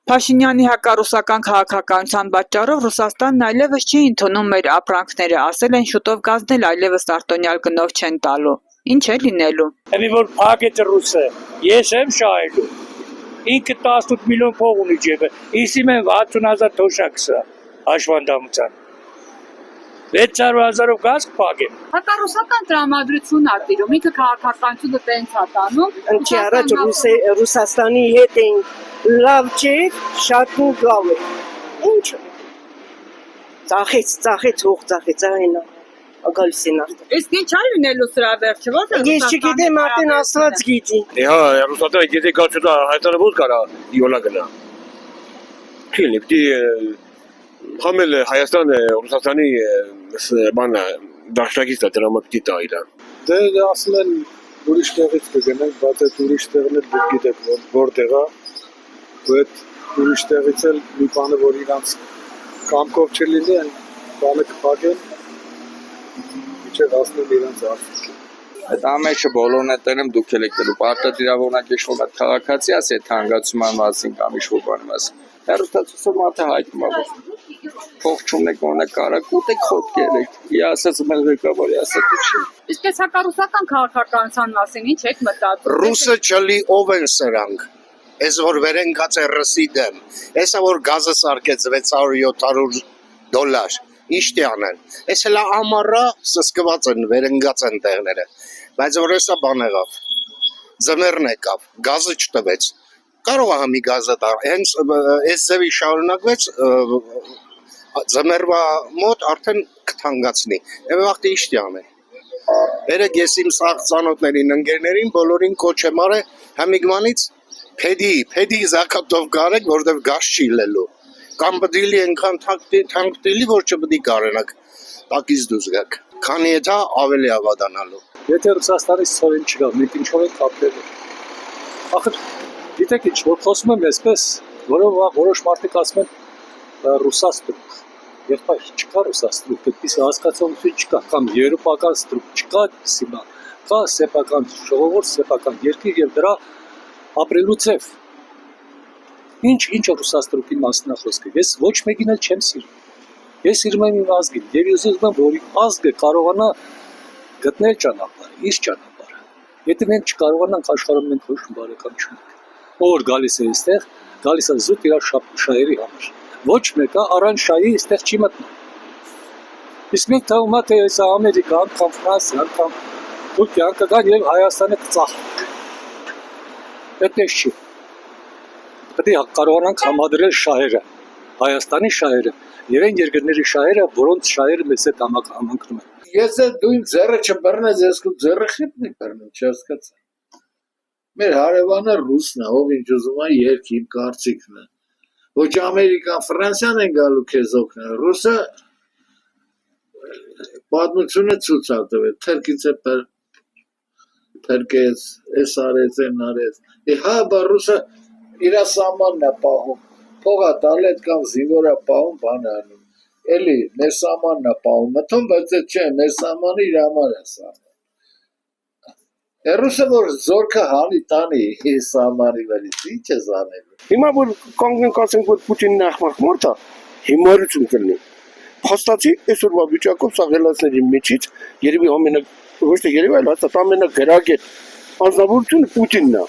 Փաշինյանի հակառուսական քաղաքականության պատճառով Ռուսաստանն այլևս չի ընդունում մեր ապրանքները, ասել են շուտով գազն էլ այլևս արտոնյալ գնով չեն տալու։ Ինչ է լինելու։ Էլի որ փակեց ռուսը, ես եմ շահելու։ Ինքը 18 միլիոն փող ունի ջեբը, իսիմ եմ 60,000 թոշակ սա, հաշվանդամության։ 600,000-ով գազ կփակեմ։ Հակառուսական տրամադրություն ա տիրում, ինքը քաղաքականությունը տենց ա տանում։ Ընկի առաջ Ռուսաստանի հետ էին լավ չէր, շատ լավ է։ Ինչ։ Ծախեց, հող ծախեց, այնա։ Ագալիս են արդեն։ Իսկ ինչ ա լինելու սրա վերջը, ո՞ր է։ Ես չգիտեմ, արդեն Աստված գիտի։ Հա, Ռուսաստանը եթե գացուտա հայտարարը ո՞ր կարա իոլա գնա։ Քիլի, պիտի համել Հայաստանը Ռուսաստանի բանը դաշնակից դրամատիկի տայլա։ Դե ասել են ուրիշ տեղից կգնենք, բայց այդ ուրիշ տեղն էլ դուք գիտեք որտեղ է, ու այդ ուրիշ տեղից էլ մի բանը որ իրանց կամքով չլինի, այն բանը կփակեն, միջև հասնել իրանց արդյունքի։ Այդ ամենը բոլորն են տենում դուք եք տելու, պարտադիրավորնակ իշխող այդ քաղաքացի ասի այդ հանգացման մասին կամ իշխող բանի մասին։ Հերոստացուցը մատը հայտնում է, փող չունեք, օրինակ կարակ ուտեք խոտքեր եք, ասած մեր ղեկավարի ասած չի։ Իսկ այս հակառուսական քաղաքականության մասին ինչ եք մտածում։ Ռուսը չլի ով են սրանք։ Այս որ վերենգած է ռսի դեմ, այսա որ գազը սարկեց 600-700 դոլար, ինչ տի անեն։ Այս հլա ամառա սսկված են, վերենգած են տեղները, բայց որ այսա բան եղավ, ձմեռն եկավ, գազը չտվեց, կարող է համի գազը տա, հենց այս ձևի շարունակվեց, ձմեռվա մոտ արդեն կթանգացնի, և վաղթի ինչ տի անեն։ Երեք ես իմ սաղ ծանոթներին, ընկերներին, բոլորին կոչ եմ արել, համիգմանից Փեդի զակատով կարեք, որտև գազ չի լելու։ Կամ բդիլի ենքան թանք դիլի, որ չբդի կարենակ, տակից դուզ գակ։ Քանի եթա ավելի ավադանալու։ Եթե Ռուսաստանից ծորին չկա, մենք ինչով ենք կապելու։ Ախր, գիտեք ինչ, որ խոսում եմ այսպես, որոշ մարդիկ ասում են ռուսաստրուկ։ Եղբայր չկա ռուսաստրուկ, այդպես հասկացողություն չկա, կամ եվրոպական ստրուկ չկա, սիմա, կա սեփական ժողովուրդ, սեփական երկիր եւ դրա ապրելու ձև։ Ինչ ռուսաստրուկի մասն է խոսքը։ Ես ոչ մեկին էլ չեմ սիրում։ Ես սիրում եմ իմ ազգին, եւ ես ուզում եմ, որ իմ ազգը կարողանա գտնել ճանապարհը, իր ճանապարհը։ Եթե մենք չկարողանանք աշխարհում մենք ոչ բարեկամ չունենք։ Ով գալիս է այստեղ, գալիս է զուտ իր շահերի համար։ Ոչ մեկը առանց շահի այստեղ չի մտնում։ Իսկ մենք թվում է թե այս Ամերիկան, կամ Ֆրանսիան, կամ Թուրքիան կգան եւ Հայաստանը կծախեն։ Այդպես չի։ Պետք է կարողանանք համադրել շահերը, Հայաստանի շահերը եւ այն երկրների շահերը, որոնց շահերը մեզ հետ համընկնում են։ Եթե դու իմ ձեռը չբռնես, ես քո ձեռը խիտնի բռնում, չհասկացա։ Մեր հարևանը ռուսն է, ով ինչ ուզում է երգ իմ կարծիքն է։ Ոչ Ամերիկան, Ֆրանսիան են գալու քեզ օգնել։ Ռուսը պատմությունը ցույց է տվել, թրքից է փրկեց, էս արեց, այն արեց։ Հա, բա ռուսը իր սահմանն է պահում, փողը տալետ կամ զինվորը պահում, բան է անում։ Էլի մեր սահմանն է պահում, մտում, բայց այդ չէ, մեր սահմանը իր համար է սահման։ Ռուսը որ զորքը հանի տանի սահմանի վրից, ինչ է զանելու։ Հիմա որ կանգնենք ասենք որ Պուտինն ախմախ է, հիմարություն կլինի։ Փաստացի այսօրվա վիճակով սա գելացների միջից երևի ոչ թե երևի այլ հաստատ ամենագրագետ անձնավորությունը Պուտինն է։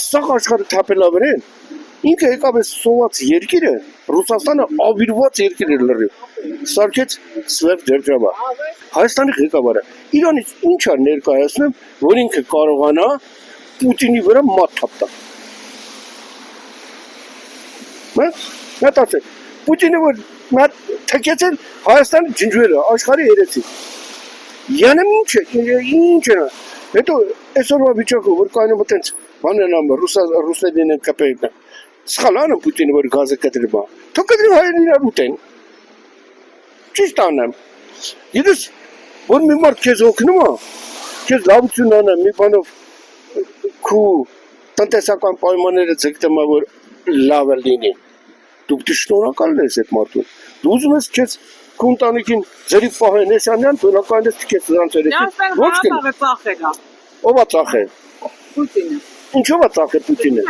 Սա աշխարհը թափելավեր են։ Ինքը եկավ է սոված երկիրը, Ռուսաստանը ավիրված երկիր էր լրիվ։ Սարքեց Սվերտ Ջերջավա։ Հայաստանի ղեկավարը Իրանից ինչ է ներկայացնում, որ ինքը կարողանա Պուտինի վրա մատ թափտա։ Մտածեք, Պուտինը որ թքեց են Հայաստանի ջնջվելը, աշխարհի երեցի։ Յանը ինչ է։ Հետո այսօրվա վիճակով որ կայանում այտենց բաներն ամ ռուսերեն են կապել։ Սխալանը Պուտինը որ գազը կտրի բա։ Թող կտրի հայերն իրար ուտեն։ Ճիշտ անեմ։ Գիտես որ մի մարդ քեզ օգնում է, քեզ լավություն անը մի բանով քու տնտեսական պայմանները ձգտում է որ լավը լինի։ Դու պետք է շնորհակալ ես այդ մարդուն։ Դու ուզում ես քեզ քո ընտանիքին ձերի պահեն էսանյան, բնականից քեզ դրանց երեք։ Ոչ թե ծախելա։ Ո՞վ է ծախել։ Պուտինը։ Ինչով է ծախել Պուտինը։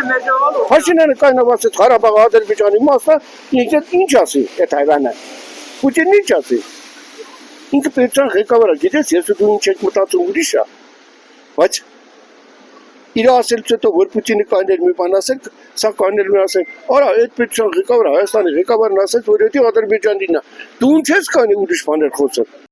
Փաշինյանը կայնավ ասեց Ղարաբաղը Ադրբեջանի մասն է, ինքը ինչ ասի այդ հայրանը։ Պուտինն ինչ ասի։ Ինքը պետության ղեկավարը, գիտես, ես ու դու ինչ եք մտածում ուրիշ է։ Բայց իր ասելուց հետո որ Պուտինը կանել մի բան ասել, սա կանել մի ասել, արա այդ պետության ղեկավարը, Հայաստանի ղեկավարն ասեց, որ դա Ադրբեջանին է։ Դու ինչ ես կանի ուրիշ բաներ խոսել։